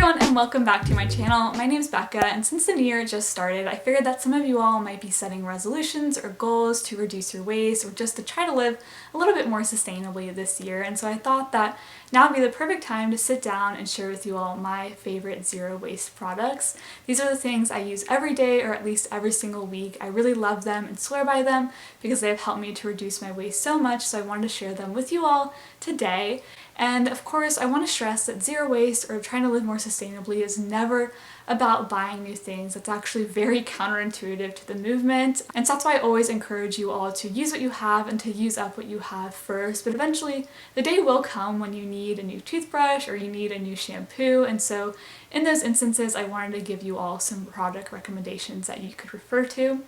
everyone and welcome back to my channel. My name is Becca, and since the new year just started, I figured that some of you all might be setting resolutions or goals to reduce your waste or just to try to live a little bit more sustainably this year. And so I thought that now would be the perfect time to sit down and share with you all my favorite zero waste products. These are the things I use every day or at least every single week. I really love them and swear by them because they have helped me to reduce my waste so much, so I wanted to share them with you all today. And of course, I want to stress that zero waste or trying to live more sustainably is never about buying new things. It's actually very counterintuitive to the movement. And so that's why I always encourage you all to use what you have and to use up what you have first. But eventually, the day will come when you need a new toothbrush or you need a new shampoo. And so in those instances, I wanted to give you all some product recommendations that you could refer to.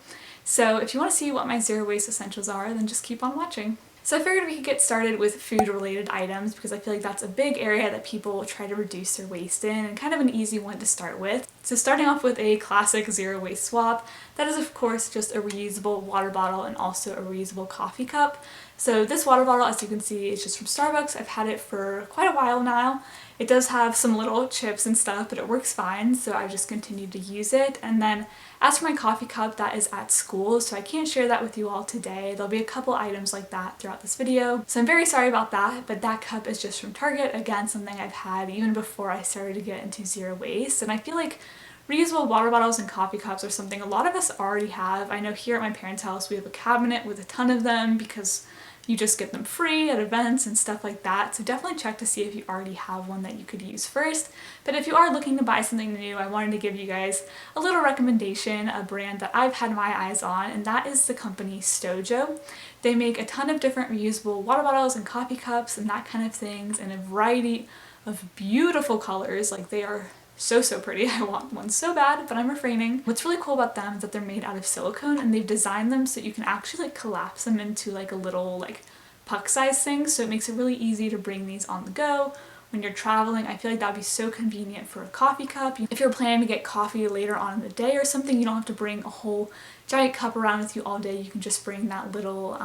So if you want to see what my zero waste essentials are, then just keep on watching. So I figured we could get started with food-related items because I feel like that's a big area that people try to reduce their waste in and kind of an easy one to start with. So starting off with a classic zero waste swap, that is of course just a reusable water bottle and also a reusable coffee cup. So this water bottle, as you can see, is just from Starbucks. I've had it for quite a while now. It does have some little chips and stuff, but it works fine, so I just continued to use it. And then as for my coffee cup, that is at school, so I can't share that with you all today. There'll be a couple items like that throughout this video, so I'm very sorry about that, but that cup is just from Target. Again, something I've had even before I started to get into zero waste, and I feel like reusable water bottles and coffee cups are something a lot of us already have. I know here at my parents' house we have a cabinet with a ton of them because you just get them free at events and stuff like that, so definitely check to see if you already have one that you could use first. But if you are looking to buy something new, I wanted to give you guys a little recommendation, a brand that I've had my eyes on, and that is the company Stojo. They make a ton of different reusable water bottles and coffee cups and that kind of things in a variety of beautiful colors. Like, they are so pretty. I want one so bad, but I'm refraining. What's really cool about them is that they're made out of silicone and they've designed them so you can actually like collapse them into like a little like puck size thing, so it makes it really easy to bring these on the go when you're traveling. I feel like that would be so convenient for a coffee cup. If you're planning to get coffee later on in the day or something, you don't have to bring a whole giant cup around with you all day. You can just bring that little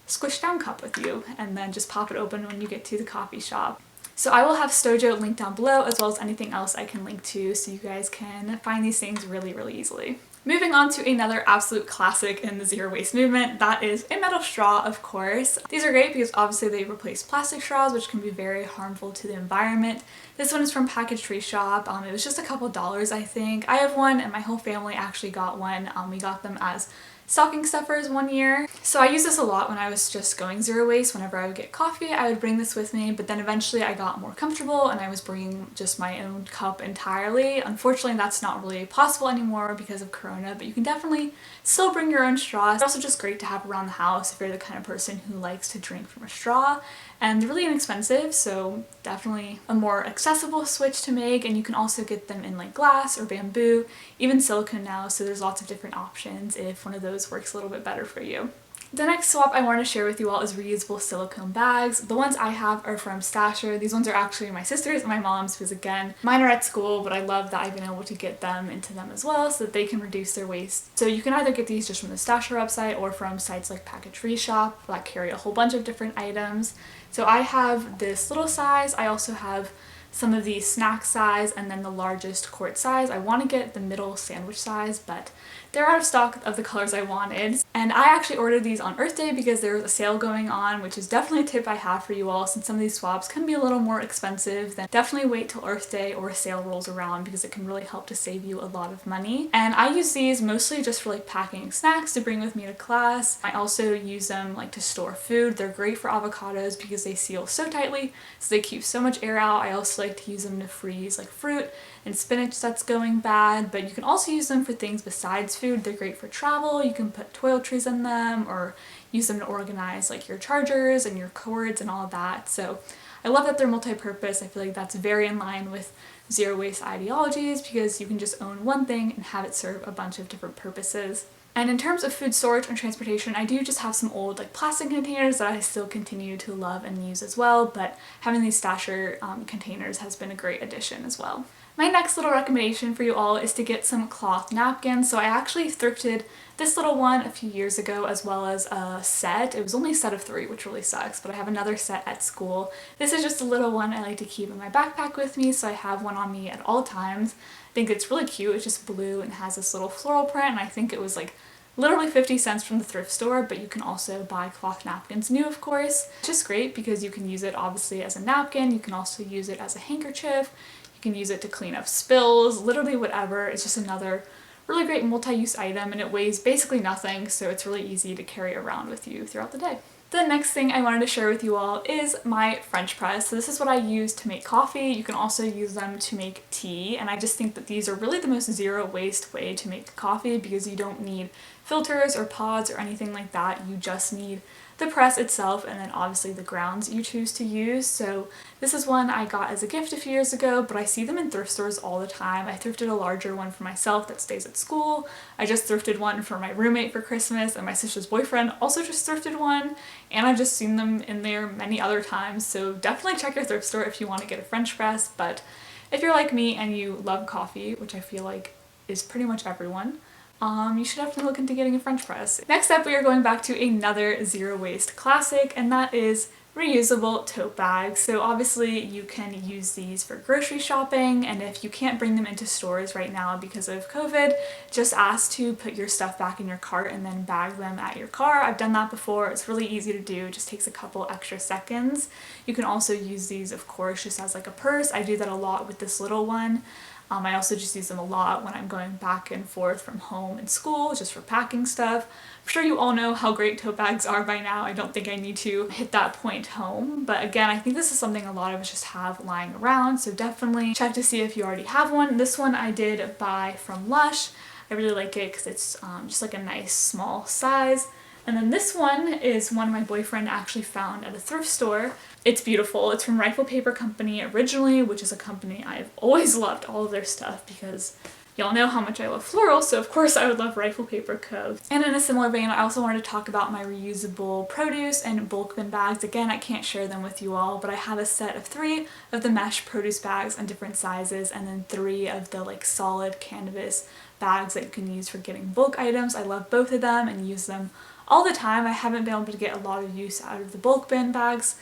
squished down cup with you and then just pop it open when you get to the coffee shop. So I will have Stojo linked down below, as well as anything else I can link to, so you guys can find these things really easily. Moving on to another absolute classic in the zero waste movement, that is a metal straw, of course. These are great because obviously they replace plastic straws, which can be very harmful to the environment. This one is from Package Free Shop. It was just a couple dollars, I think. I have one and my whole family actually got one. We got them as stocking stuffers one year. So I used this a lot when I was just going zero waste. Whenever I would get coffee, I would bring this with me, but then eventually I got more comfortable and I was bringing just my own cup entirely. Unfortunately, that's not really possible anymore because of Corona, but you can definitely still bring your own straw. It's also just great to have around the house if you're the kind of person who likes to drink from a straw. And they're really inexpensive, so definitely a more accessible switch to make, and you can also get them in like glass or bamboo, even silicone now, so there's lots of different options if one of those works a little bit better for you. The next swap I want to share with you all is reusable silicone bags. The ones I have are from Stasher. These ones are actually my sister's and my mom's because again, mine are at school, but I love that I've been able to get them into them as well so that they can reduce their waste. So you can either get these just from the Stasher website or from sites like Package Free Shop that carry a whole bunch of different items. So I have this little size. I also have some of the snack size and then the largest quart size. I want to get the middle sandwich size, but they're out of stock of the colors I wanted. And I actually ordered these on Earth Day because there was a sale going on, which is definitely a tip I have for you all since some of these swaps can be a little more expensive. Then definitely wait till Earth Day or a sale rolls around because it can really help to save you a lot of money. And I use these mostly just for like packing snacks to bring with me to class. I also use them like to store food. They're great for avocados because they seal so tightly, so they keep so much air out. I also like to use them to freeze like fruit and spinach that's going bad, but you can also use them for things besides food. They're great for travel. You can put toiletries in them or use them to organize like your chargers and your cords and all of that. So I love that they're multi-purpose. I feel like that's very in line with zero waste ideologies because you can just own one thing and have it serve a bunch of different purposes. And in terms of food storage and transportation, I do just have some old like plastic containers that I still continue to love and use as well, but having these Stasher containers has been a great addition as well. My next little recommendation for you all is to get some cloth napkins. So I actually thrifted this little one a few years ago as well as a set. It was only a set of 3, which really sucks, but I have another set at school. This is just a little one I like to keep in my backpack with me, so I have one on me at all times. I think it's really cute. It's just blue and has this little floral print, and I think it was like literally 50 cents from the thrift store, but you can also buy cloth napkins new, of course. It's just great because you can use it obviously as a napkin. You can also use it as a handkerchief. You can use it to clean up spills, literally whatever. It's just another really great multi-use item, and it weighs basically nothing, so it's really easy to carry around with you throughout the day. The next thing I wanted to share with you all is my French press. So this is what I use to make coffee. You can also use them to make tea, and I just think that these are really the most zero waste way to make coffee because you don't need filters or pods or anything like that. You just need the press itself and then obviously the grounds you choose to use. So this is one I got as a gift a few years ago, but I see them in thrift stores all the time. I thrifted a larger one for myself that stays at school. I just thrifted one for my roommate for Christmas, and my sister's boyfriend also just thrifted one, and I've just seen them in there many other times. So definitely check your thrift store if you want to get a French press, but if you're like me and you love coffee, which I feel like is pretty much everyone, you should definitely look into getting a French press. Next up, we are going back to another zero waste classic, and that is reusable tote bags. So obviously you can use these for grocery shopping, and if you can't bring them into stores right now because of COVID, just ask to put your stuff back in your cart and then bag them at your car. I've done that before. It's really easy to do. It just takes a couple extra seconds. You can also use these, of course, just as like a purse. I do that a lot with this little one. I also just use them a lot when I'm going back and forth from home and school, just for packing stuff. I'm sure you all know how great tote bags are by now. I don't think I need to hit that point home. But again, I think this is something a lot of us just have lying around, so definitely check to see if you already have one. This one I did buy from Lush. I really like it because it's just like a nice small size. And then this one is one my boyfriend actually found at a thrift store. It's beautiful. It's from Rifle Paper Company originally, which is a company I've always loved all of their stuff because y'all know how much I love floral, so of course I would love Rifle Paper Co. And in a similar vein, I also wanted to talk about my reusable produce and bulk bin bags. Again, I can't share them with you all, but I have a set of 3 of the mesh produce bags in different sizes, and then 3 of the like solid canvas bags that you can use for getting bulk items. I love both of them and use them all the time. I haven't been able to get a lot of use out of the bulk bin bags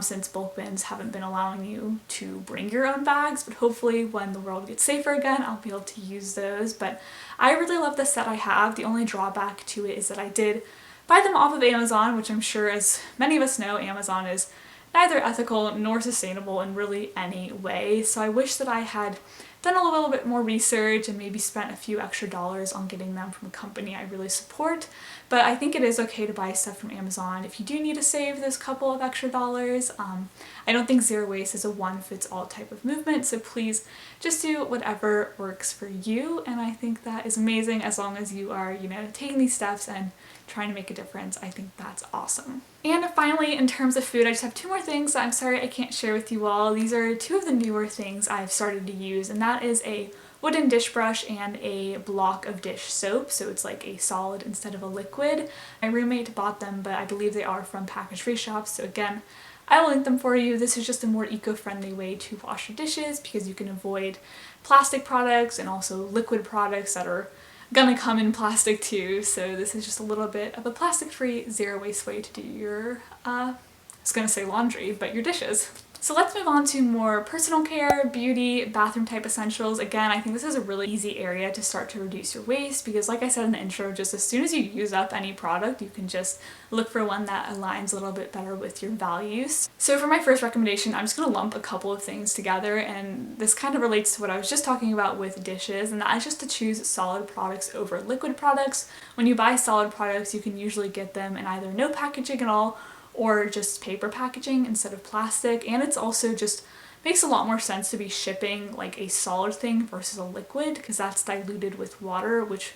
since bulk bins haven't been allowing you to bring your own bags, but hopefully when the world gets safer again, I'll be able to use those. But I really love the set I have. The only drawback to it is that I did buy them off of Amazon, which I'm sure as many of us know, Amazon is neither ethical nor sustainable in really any way. So I wish that I had done a little bit more research and maybe spent a few extra dollars on getting them from a company I really support. But I think it is okay to buy stuff from Amazon if you do need to save those couple of extra dollars. I don't think zero waste is a one-fits-all type of movement, so please just do whatever works for you, and I think that is amazing as long as you are, taking these steps and trying to make a difference. I think that's awesome. And finally, in terms of food, I just have 2 more things that I'm sorry I can't share with you all. These are 2 of the newer things I've started to use, and that is a wooden dish brush and a block of dish soap, so it's like a solid instead of a liquid. My roommate bought them, but I believe they are from package-free shops, so again, I will link them for you. This is just a more eco-friendly way to wash your dishes because you can avoid plastic products and also liquid products that are gonna come in plastic too. So this is just a little bit of a plastic-free, zero-waste way to do your, I was gonna say laundry, but your dishes. So let's move on to more personal care, beauty, bathroom type essentials. Again, I think this is a really easy area to start to reduce your waste because like I said in the intro, just as soon as you use up any product, you can just look for one that aligns a little bit better with your values. So for my first recommendation, I'm just gonna lump a couple of things together, and this kind of relates to what I was just talking about with dishes, and that is just to choose solid products over liquid products. When you buy solid products, you can usually get them in either no packaging at all or just paper packaging instead of plastic, and it's also just makes a lot more sense to be shipping like a solid thing versus a liquid because that's diluted with water, which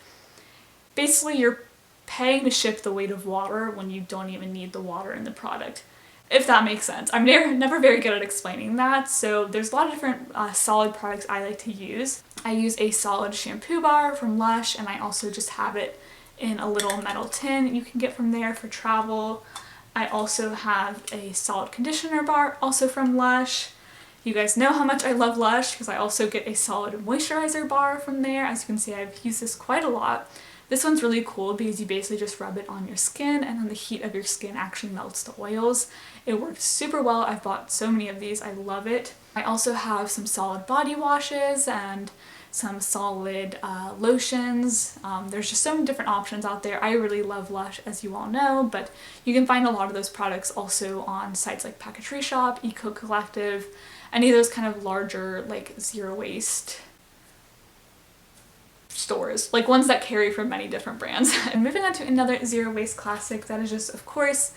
basically you're paying to ship the weight of water when you don't even need the water in the product, if that makes sense. I'm never very good at explaining that, so there's a lot of different solid products I like to use. I use a solid shampoo bar from Lush, and I also just have it in a little metal tin you can get from there for travel. I also have a solid conditioner bar, also from Lush. You guys know how much I love Lush because I also get a solid moisturizer bar from there. As you can see, I've used this quite a lot. This one's really cool because you basically just rub it on your skin and then the heat of your skin actually melts the oils. It works super well. I've bought so many of these. I love it. I also have some solid body washes and some solid lotions. There's just so many different options out there. I really love Lush, as you all know, but you can find a lot of those products also on sites like Packetry Shop, Eco Collective, any of those kind of larger like zero waste stores, like ones that carry from many different brands. And moving on to another zero waste classic that is just, of course,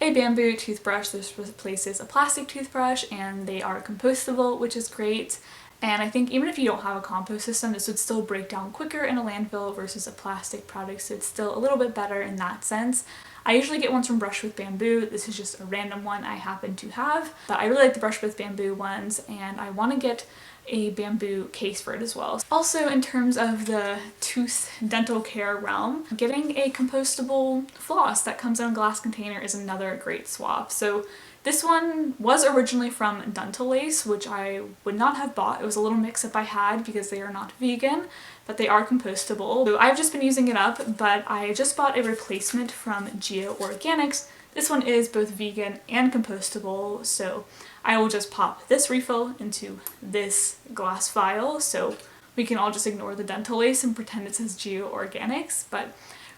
a bamboo toothbrush. This replaces a plastic toothbrush and they are compostable, which is great. And I think even if you don't have a compost system, this would still break down quicker in a landfill versus a plastic product, so it's still a little bit better in that sense. I usually get ones from Brush with Bamboo. This is just a random one I happen to have, but I really like the Brush with Bamboo ones, and I want to get a bamboo case for it as well. Also, in terms of the tooth dental care realm, getting a compostable floss that comes in a glass container is another great swap. So this one was originally from Dental Lace, which I would not have bought. It was a little mix-up I had because they are not vegan, but they are compostable. So I've just been using it up, but I just bought a replacement from Geo Organics. This one is both vegan and compostable, so I will just pop this refill into this glass vial, so we can all just ignore the Dental Lace and pretend it says Geo Organics. But I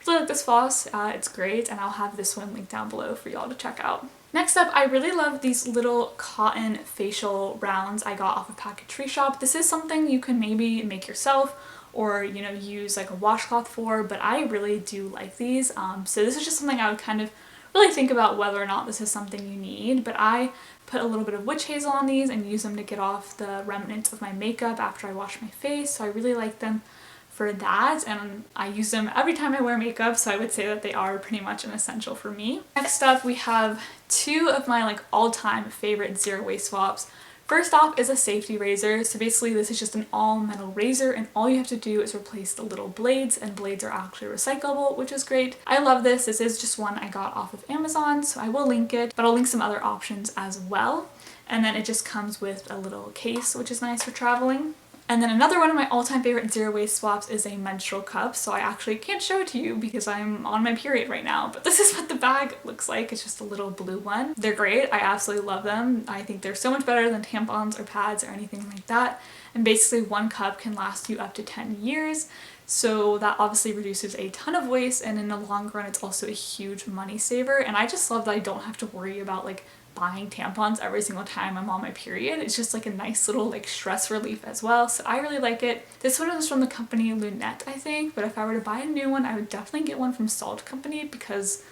really like this floss, it's great, and I'll have this one linked down below for y'all to check out. Next up, I really love these little cotton facial rounds I got off of Packetry Shop. This is something you can maybe make yourself or, you know, use like a washcloth for, but I really do like these. So this is just something I would kind of really think about whether or not this is something you need, but I put a little bit of witch hazel on these and use them to get off the remnants of my makeup after I wash my face, so I really like them for that, and I use them every time I wear makeup, so I would say that they are pretty much an essential for me. Next up, we have two of my like all-time favorite zero waste swaps. First off is a safety razor. So basically this is just an all metal razor and all you have to do is replace the little blades, and blades are actually recyclable, which is great. I love this. This is just one I got off of Amazon, so I will link it, but I'll link some other options as well. And then it just comes with a little case, which is nice for traveling. And then another one of my all-time favorite zero waste swaps is a menstrual cup. So I actually can't show it to you because I'm on my period right now, but this is what the bag looks like. It's just a little blue one. They're great. I absolutely love them. I think they're so much better than tampons or pads or anything like that. And basically one cup can last you up to 10 years. So that obviously reduces a ton of waste, and in the long run it's also a huge money saver. And I just love that I don't have to worry about like buying tampons every single time I'm on my period. It's just like a nice little like stress relief as well, so I really like it. This one is from the company Lunette, I think, but if I were to buy a new one I would definitely get one from Salt Company because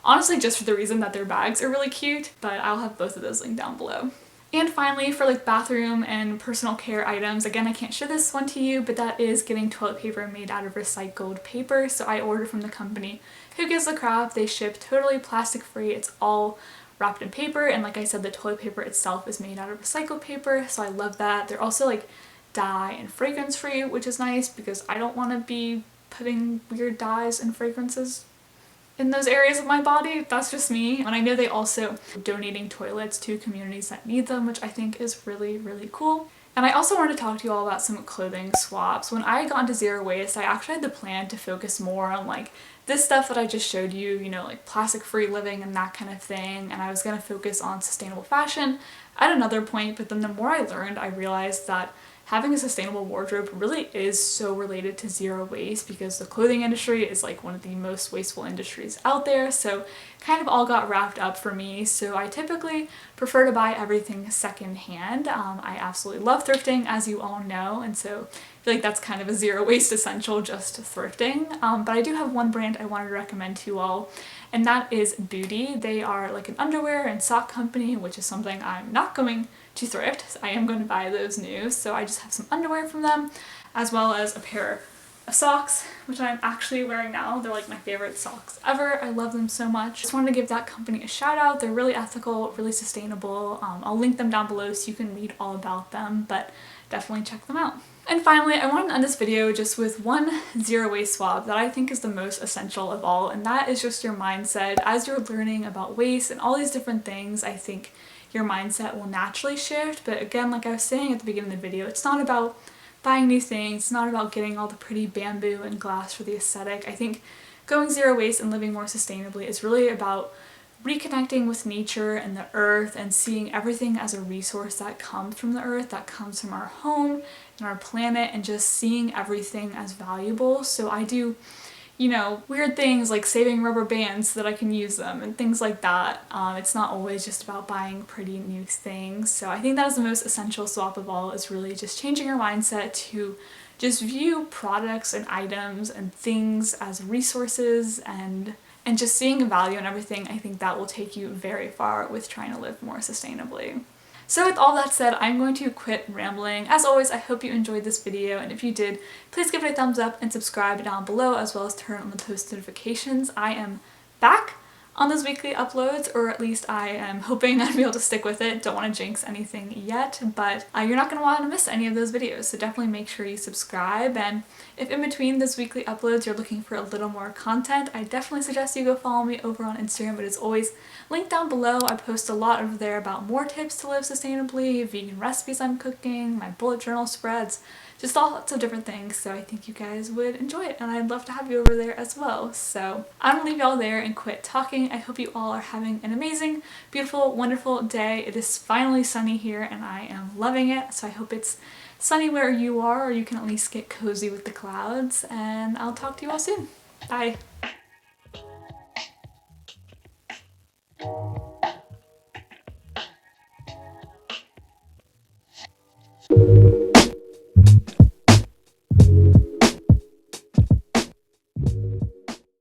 honestly just for the reason that their bags are really cute, but I'll have both of those linked down below. And finally, for like bathroom and personal care items, again I can't show this one to you, but that is getting toilet paper made out of recycled paper. So I ordered from the company Who Gives a Crap. They ship totally plastic free. It's all wrapped in paper, and like I said, the toilet paper itself is made out of recycled paper, so I love that. They're also like dye and fragrance free, which is nice because I don't want to be putting weird dyes and fragrances in those areas of my body. That's just me. And I know they also donating toilets to communities that need them, which I think is really, really cool. And I also wanted to talk to you all about some clothing swaps. When I got into zero waste, I actually had the plan to focus more on like this stuff that I just showed you, you know, like plastic free living and that kind of thing, and I was going to focus on sustainable fashion at another point, but then the more I learned, I realized that having a sustainable wardrobe really is so related to zero waste because the clothing industry is like one of the most wasteful industries out there, so kind of all got wrapped up for me. So I typically prefer to buy everything secondhand. I absolutely love thrifting, as you all know, and so I feel like that's kind of a zero waste essential, just thrifting. But I do have one brand I wanted to recommend to you all, and that is Booty. They are like an underwear and sock company, which is something I'm not going to thrift. I am going to buy those new, so I just have some underwear from them, as well as a pair of socks, which I'm actually wearing now. They're like my favorite socks ever. I love them so much. Just wanted to give that company a shout out. They're really ethical, really sustainable. I'll link them down below so you can read all about them, but definitely check them out. And finally, I wanted to end this video just with one zero waste swap that I think is the most essential of all, and that is just your mindset. As you're learning about waste and all these different things, I think your mindset will naturally shift. But again, like I was saying at the beginning of the video, it's not about buying new things, it's not about getting all the pretty bamboo and glass for the aesthetic. I think going zero waste and living more sustainably is really about reconnecting with nature and the earth and seeing everything as a resource that comes from the earth, that comes from our home and our planet, and just seeing everything as valuable. So I do, you know, weird things like saving rubber bands so that I can use them and things like that. It's not always just about buying pretty new things. So I think that is the most essential swap of all, is really just changing your mindset to just view products and items and things as resources and just seeing value in everything. I think that will take you very far with trying to live more sustainably. So with all that said, I'm going to quit rambling. As always, I hope you enjoyed this video, and if you did, please give it a thumbs up and subscribe down below, as well as turn on the post notifications. I am back on those weekly uploads, or at least I am hoping I'd be able to stick with it. Don't want to jinx anything yet, but you're not going to want to miss any of those videos, so definitely make sure you subscribe. And if in between those weekly uploads you're looking for a little more content, I definitely suggest you go follow me over on Instagram. It is always linked down below. I post a lot over there about more tips to live sustainably, vegan recipes I'm cooking, my bullet journal spreads, just all sorts of different things, so I think you guys would enjoy it, and I'd love to have you over there as well. So I'm gonna leave y'all there and quit talking. I hope you all are having an amazing, beautiful, wonderful day. It is finally sunny here, and I am loving it, so I hope it's sunny where you are, or you can at least get cozy with the clouds, and I'll talk to you all soon. Bye!